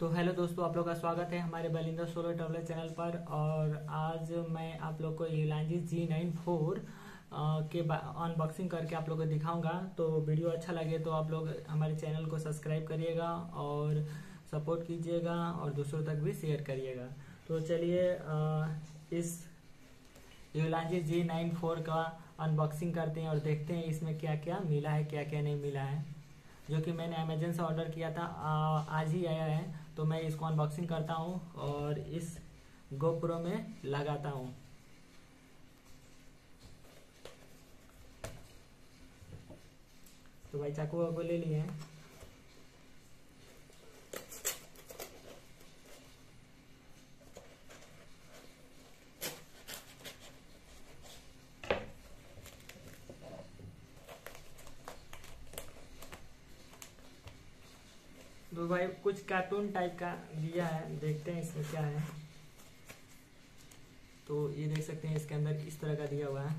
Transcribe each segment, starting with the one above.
तो हेलो दोस्तों, आप लोग का स्वागत है हमारे बलिंदर सोलो ट्रैवलर चैनल पर। और आज मैं आप लोग को युलांजी G94 के अनबॉक्सिंग करके आप लोग को दिखाऊंगा। तो वीडियो अच्छा लगे तो आप लोग हमारे चैनल को सब्सक्राइब करिएगा और सपोर्ट कीजिएगा और दूसरों तक भी शेयर करिएगा। तो चलिए इस युलांजी G94 का अनबॉक्सिंग करते हैं और देखते हैं इसमें क्या क्या मिला है, क्या क्या नहीं मिला है, जो कि मैंने अमेजन से ऑर्डर किया था। आज ही आया है। तो मैं इसको अनबॉक्सिंग करता हूँ और इस गोप्रो में लगाता हूँ। तो भाई चाकू वाकू ले लिए हैं। तो भाई कुछ कार्टून टाइप का दिया है, देखते हैं इसमें क्या है। तो ये देख सकते हैं इसके अंदर इस तरह का दिया हुआ है।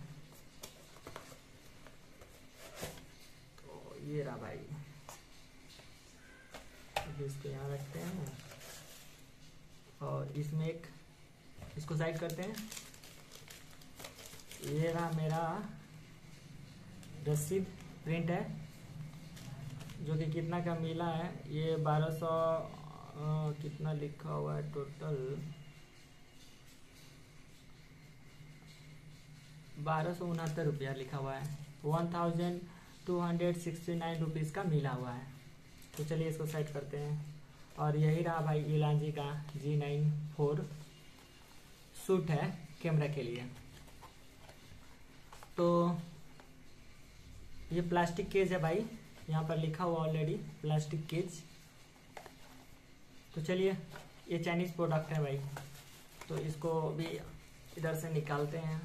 तो ये रहा भाई, इसको यहाँ रखते हैं और इसमें एक इसको साइड करते हैं। ये रहा मेरा रसीद प्रिंट है, जो कि कितना का मिला है। ये 1200 कितना लिखा हुआ है, टोटल 1269 रुपया लिखा हुआ है। 1269 रुपीज़ का मिला हुआ है। तो चलिए इसको साइड करते हैं। और यही रहा भाई युलांजी का G94 सूट है कैमरा के लिए। तो ये प्लास्टिक केज है भाई, यहाँ पर लिखा हुआ ऑलरेडी प्लास्टिक केज। तो चलिए, ये चाइनीज प्रोडक्ट है भाई, तो इसको भी इधर से निकालते हैं।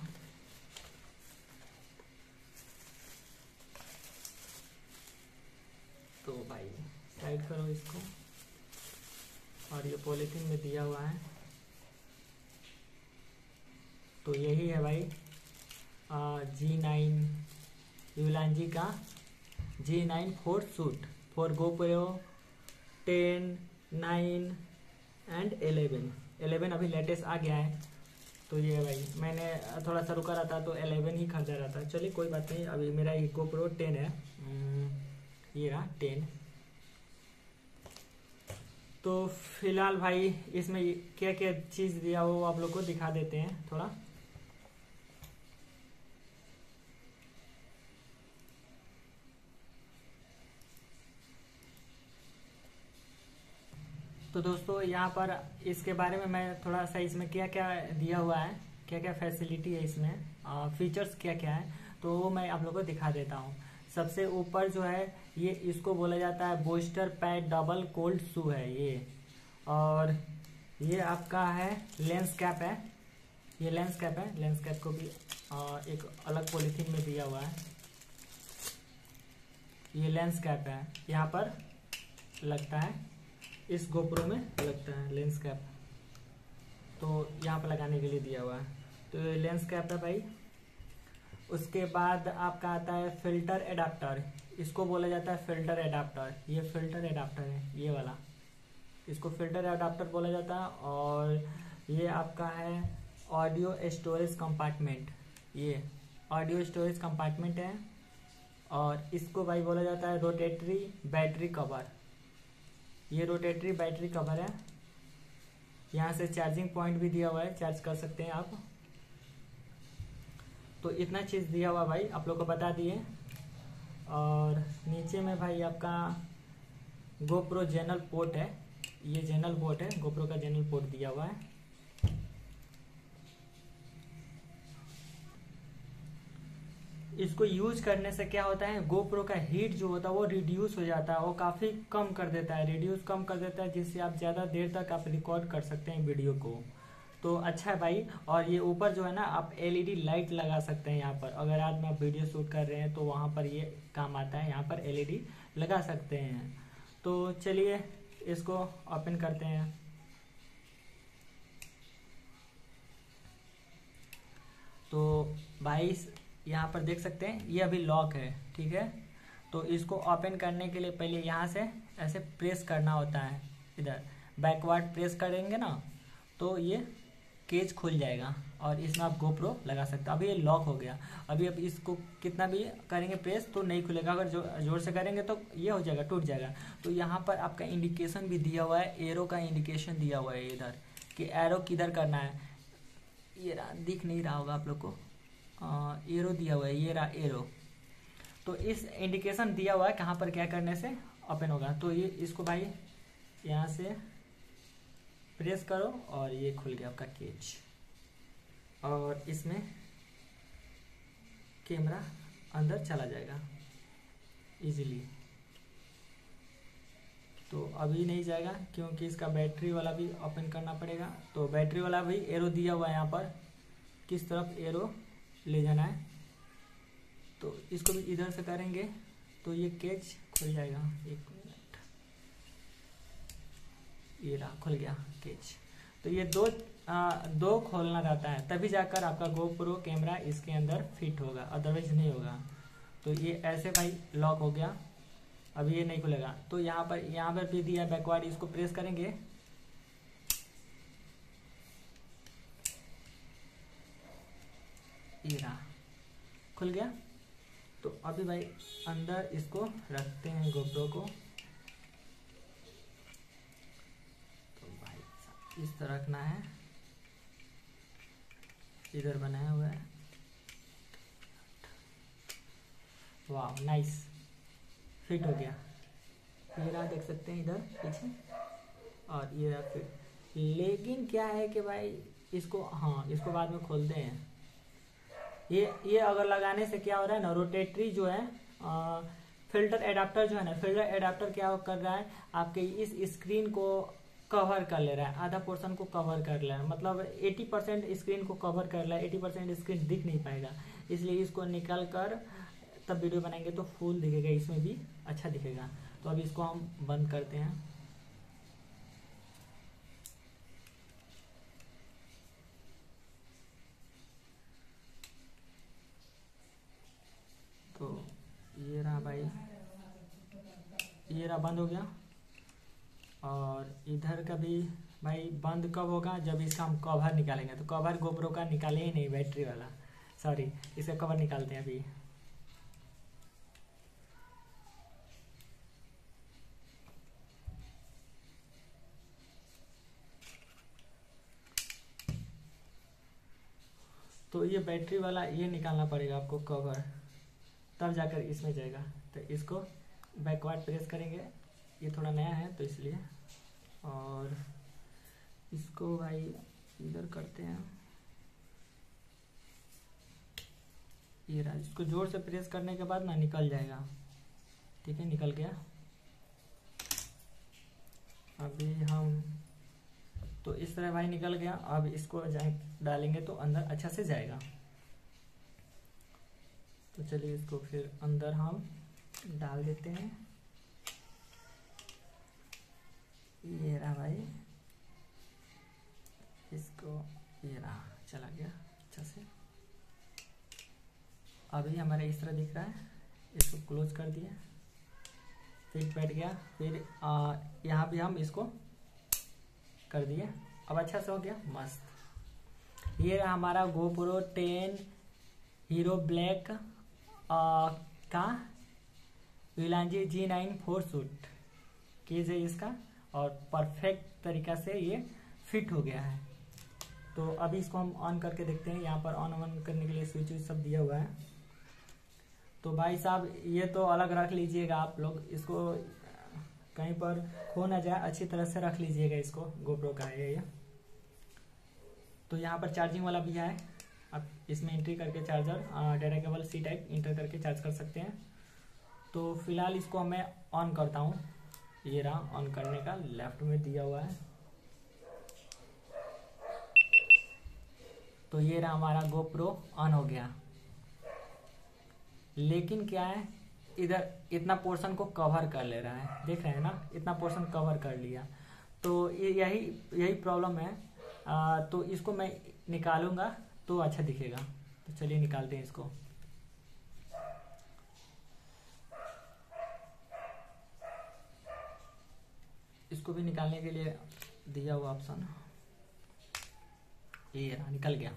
तो भाई साइड करो इसको। और ये पॉलीथीन में दिया हुआ है। तो यही है भाई G9 युलांजी का G94 suit for GoPro 10, 9 and 11 अभी लेटेस्ट आ गया है। तो ये भाई मैंने थोड़ा सा रुका रहता तो 11 ही खरीदा रहता। चलिए कोई बात नहीं, अभी मेरा ये GoPro 10 है। ये रहा 10। तो फिलहाल भाई इसमें क्या क्या चीज़ दिया वो आप लोग को दिखा देते हैं थोड़ा। तो दोस्तों यहाँ पर इसके बारे में मैं थोड़ा सा इसमें क्या क्या दिया हुआ है, क्या क्या फैसिलिटी है इसमें, फीचर्स क्या क्या है, तो वो मैं आप लोगों को दिखा देता हूँ। सबसे ऊपर जो है ये इसको बोला जाता है बूस्टर पैड डबल कोल्ड शू है ये। और ये आपका है लेंस कैप है, ये लेंस कैप है। लेंस कैप को भी एक अलग पॉलीथीन में दिया हुआ है। ये लेंस कैप है, यहाँ पर लगता है, इस गोप्रो में लगता है लेंस कैप। तो यहाँ पर लगाने के लिए दिया हुआ है। तो ये लेंस कैप है भाई। उसके बाद आपका आता है फिल्टर एडाप्टर, इसको बोला जाता है फिल्टर एडाप्टर। ये फिल्टर एडाप्टर है ये वाला, इसको फिल्टर एडाप्टर बोला जाता है। और ये आपका है ऑडियो स्टोरेज कंपार्टमेंट, ये ऑडियो स्टोरेज कंपार्टमेंट है। और इसको भाई बोला जाता है रोटेटरी बैटरी कवर, ये रोटेटरी बैटरी कवर है। यहाँ से चार्जिंग पॉइंट भी दिया हुआ है, चार्ज कर सकते हैं आप। तो इतना चीज़ दिया हुआ भाई आप लोग को बता दिए। और नीचे में भाई आपका GoPro जनरल पोर्ट है, ये जनरल पोर्ट है, GoPro का जनरल पोर्ट दिया हुआ है। इसको यूज करने से क्या होता है, GoPro का हीट जो होता है वो रिड्यूस हो जाता है, वो काफ़ी कम कर देता है, रिड्यूस कम कर देता है, जिससे आप ज़्यादा देर तक आप रिकॉर्ड कर सकते हैं वीडियो को। तो अच्छा है भाई। और ये ऊपर जो है ना, आप LED लाइट लगा सकते हैं यहाँ पर। अगर रात में आप वीडियो शूट कर रहे हैं तो वहाँ पर ये काम आता है, यहाँ पर LED लगा सकते हैं। तो चलिए इसको ओपन करते हैं। तो भाई यहाँ पर देख सकते हैं ये अभी लॉक है, ठीक है। तो इसको ओपन करने के लिए पहले यहाँ से ऐसे प्रेस करना होता है इधर। बैकवर्ड प्रेस करेंगे ना तो ये केज खुल जाएगा और इसमें आप गोप्रो लगा सकते हो। अभी ये लॉक हो गया, अभी आप इसको कितना भी करेंगे प्रेस तो नहीं खुलेगा, अगर जोर से करेंगे तो ये हो जाएगा, टूट जाएगा। तो यहाँ पर आपका इंडिकेशन भी दिया हुआ है, एरो का इंडिकेशन दिया हुआ है इधर कि एरो किधर करना है। ये रहा, दिख नहीं रहा होगा आप लोग को, एरो दिया हुआ है, ये रहा एरो। तो इस इंडिकेशन दिया हुआ है कहाँ पर क्या करने से ओपन होगा। तो ये इसको भाई यहाँ से प्रेस करो और ये खुल गया आपका केज, और इसमें कैमरा अंदर चला जाएगा इजीली। तो अभी नहीं जाएगा क्योंकि इसका बैटरी वाला भी ओपन करना पड़ेगा। तो बैटरी वाला भी एरो दिया हुआ है यहाँ पर, किस तरफ एरो ले जाना है। तो इसको भी इधर से करेंगे तो ये केज खुल जाएगा। एक मिनट, ये रहा, खुल गया केज। तो ये दो खोलना रहता है तभी जाकर आपका गोप्रो कैमरा इसके अंदर फिट होगा, अदरवाइज नहीं होगा। तो ये ऐसे भाई लॉक हो गया, अभी ये नहीं खुलेगा। तो यहाँ पर भी दिया बैकवर्ड, इसको प्रेस करेंगे ये रहा, खुल गया। तो अभी भाई अंदर इसको रखते हैं गोप्रो को। तो भाई इस तरह रखना है, इधर बनाया हुआ है। वाह नाइस, फिट हो गया। ये रहा, देख सकते हैं इधर पीछे, और ये रहा फिट। लेकिन क्या है कि भाई इसको, हाँ इसको बाद में खोलते हैं। ये अगर लगाने से क्या हो रहा है ना, रोटेटरी जो है फिल्टर एडाप्टर जो है ना, फिल्टर एडाप्टर क्या कर रहा है आपके इस स्क्रीन को कवर कर ले रहा है, आधा पोर्शन को कवर कर ले रहा है, मतलब 80% स्क्रीन को कवर कर रहा है, 80% स्क्रीन दिख नहीं पाएगा। इसलिए इसको निकाल कर तब वीडियो बनाएंगे तो फुल दिखेगा, इसमें भी अच्छा दिखेगा। तो अभी इसको हम बंद करते हैं। तो ये रहा भाई, ये रहा, बंद हो गया। और इधर का भी भाई बंद कब होगा, जब इसका हम कवर निकालेंगे। तो कवर गोप्रो का निकाले ही नहीं, बैटरी वाला, सॉरी, इसका कवर निकालते हैं अभी। तो ये बैटरी वाला ये निकालना पड़ेगा आपको कवर, तब जाकर इसमें जाएगा। तो इसको बैकवर्ड प्रेस करेंगे, ये थोड़ा नया है तो इसलिए। और इसको भाई इधर करते हैं, ये रहा। इसको जोर से प्रेस करने के बाद ना निकल जाएगा, ठीक है, निकल गया। अभी हम तो इस तरह भाई निकल गया। अब इसको डालेंगे तो अंदर अच्छा से जाएगा। तो चलिए इसको फिर अंदर हम डाल देते हैं। ये रहा भाई, इसको, ये रहा, चला गया अच्छा से। अभी हमारा इस तरह दिख रहा है, इसको क्लोज कर दिया, फिट बैठ गया। फिर यहाँ भी हम इसको कर दिए, अब अच्छा से हो गया, मस्त। ये हमारा गोप्रो 10 हीरो ब्लैक का विलांजी G9 4 शूट केज है इसका, और परफेक्ट तरीका से ये फिट हो गया है। तो अभी इसको हम ऑन करके देखते हैं। यहाँ पर ऑन करने के लिए स्विच सब दिया हुआ है। तो भाई साहब ये तो अलग रख लीजिएगा आप लोग, इसको कहीं पर खो ना जाए, अच्छी तरह से रख लीजिएगा इसको, गोप्रो का है ये। तो यहाँ पर चार्जिंग वाला भी है, आप इसमें एंट्री करके charger data cable C type inter करके चार्ज कर सकते हैं। तो फिलहाल इसको मैं ऑन करता हूँ। ये रहा, ऑन करने का लेफ्ट में दिया हुआ है। तो ये रहा, हमारा गोप्रो ऑन हो गया। लेकिन क्या है, इधर इतना पोर्शन को कवर कर ले रहा है, देख रहे हैं ना, इतना पोर्शन कवर कर लिया। तो यही प्रॉब्लम है। तो इसको मैं निकालूंगा तो अच्छा दिखेगा। तो चलिए निकालते हैं इसको। इसको भी निकालने के लिए दिया हुआ ऑप्शन, ये रहा, निकल गया।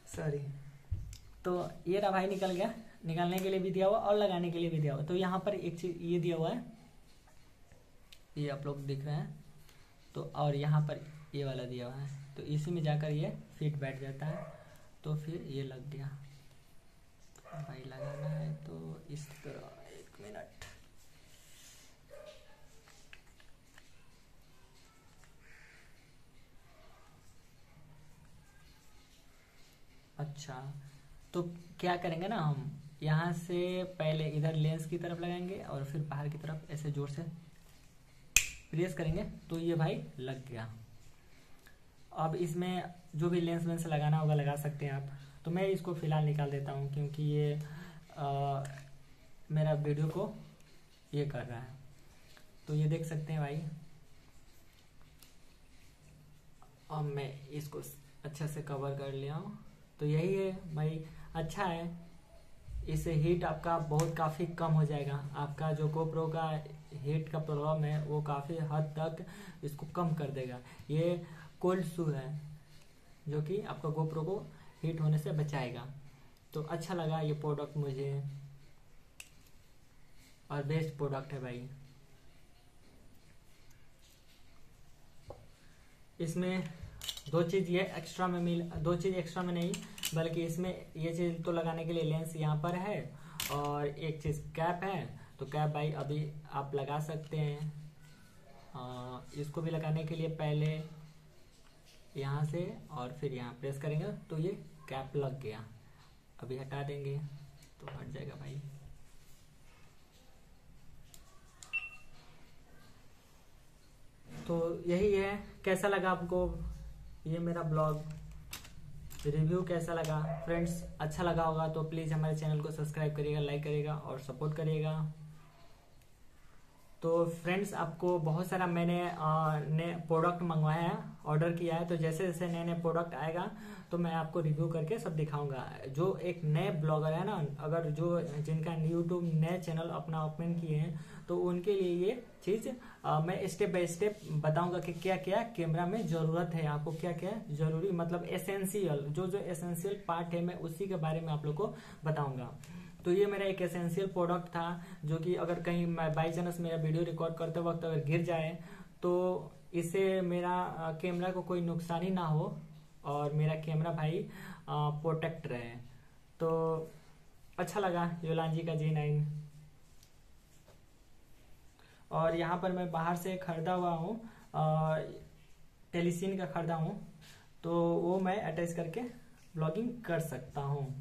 सॉरी। तो ये रहा भाई, निकल गया। निकालने के लिए भी दिया हुआ और लगाने के लिए भी दिया हुआ। तो यहाँ पर एक चीज ये दिया हुआ है, ये आप लोग देख रहे हैं। तो और यहाँ पर ये वाला दिया हुआ है, तो इसी में जाकर ये फिट बैठ जाता है। तो फिर ये लग गया। तो भाई लगाना है तो इस तरह, 1 मिनट। अच्छा, तो क्या करेंगे ना, हम यहाँ से पहले इधर लेंस की तरफ लगाएंगे और फिर बाहर की तरफ ऐसे जोर से प्रेस करेंगे, तो ये भाई लग गया। अब इसमें जो भी लेंस वेंस लगाना होगा लगा सकते हैं आप। तो मैं इसको फिलहाल निकाल देता हूँ, क्योंकि ये मेरा वीडियो को ये कर रहा है। तो ये देख सकते हैं भाई। अब मैं इसको अच्छे से कवर कर लिया हूँ। तो यही है भाई, अच्छा है। इससे हीट आपका बहुत काफ़ी कम हो जाएगा। आपका जो GoPro का हीट का प्रॉब्लम है वो काफ़ी हद तक इसको कम कर देगा। ये कोल्ड शू है जो कि आपका GoPro को हीट होने से बचाएगा। तो अच्छा लगा ये प्रोडक्ट मुझे, और बेस्ट प्रोडक्ट है भाई। इसमें दो चीज़ एक्स्ट्रा में नहीं, बल्कि इसमें ये चीज़ तो लगाने के लिए लेंस यहाँ पर है, और एक चीज़ कैप है। तो कैप भाई अभी आप लगा सकते हैं। इसको भी लगाने के लिए पहले यहाँ से और फिर यहाँ प्रेस करेंगे तो ये कैप लग गया। अभी हटा देंगे तो हट जाएगा भाई। तो यही है। कैसा लगा आपको ये मेरा ब्लॉग रिव्यू, कैसा लगा फ्रेंड्स? अच्छा लगा होगा तो प्लीज़ हमारे चैनल को सब्सक्राइब करिएगा, लाइक करिएगा और सपोर्ट करिएगा। तो फ्रेंड्स, आपको बहुत सारा मैंने नए प्रोडक्ट मंगवाया है, ऑर्डर किया है। तो जैसे जैसे नए नए प्रोडक्ट आएगा तो मैं आपको रिव्यू करके सब दिखाऊंगा। जो एक नए ब्लॉगर है ना, अगर जो जिनका यूट्यूब नए चैनल अपना ओपन किए हैं, तो उनके लिए ये चीज़ मैं स्टेप बाय स्टेप बताऊंगा कि क्या क्या कैमरा में ज़रूरत है, आपको क्या क्या ज़रूरी, मतलब एसेंशियल जो एसेंशियल पार्ट है, मैं उसी के बारे में आप लोग को बताऊंगा। तो ये मेरा एक एसेंशियल प्रोडक्ट था, जो कि अगर कहीं बाई चांस मेरा वीडियो रिकॉर्ड करते वक्त अगर गिर जाए तो इससे मेरा कैमरा को कोई नुकसान ही ना हो और मेरा कैमरा भाई प्रोटेक्ट रहे। तो अच्छा लगा योलांजी का G9। और यहाँ पर मैं बाहर से खरीदा हुआ हूँ, टेलीसिन का खरीदा हूँ, तो वो मैं अटैच करके ब्लॉगिंग कर सकता हूँ।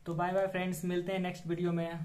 तो बाय बाय फ्रेंड्स, मिलते हैं नेक्स्ट वीडियो में।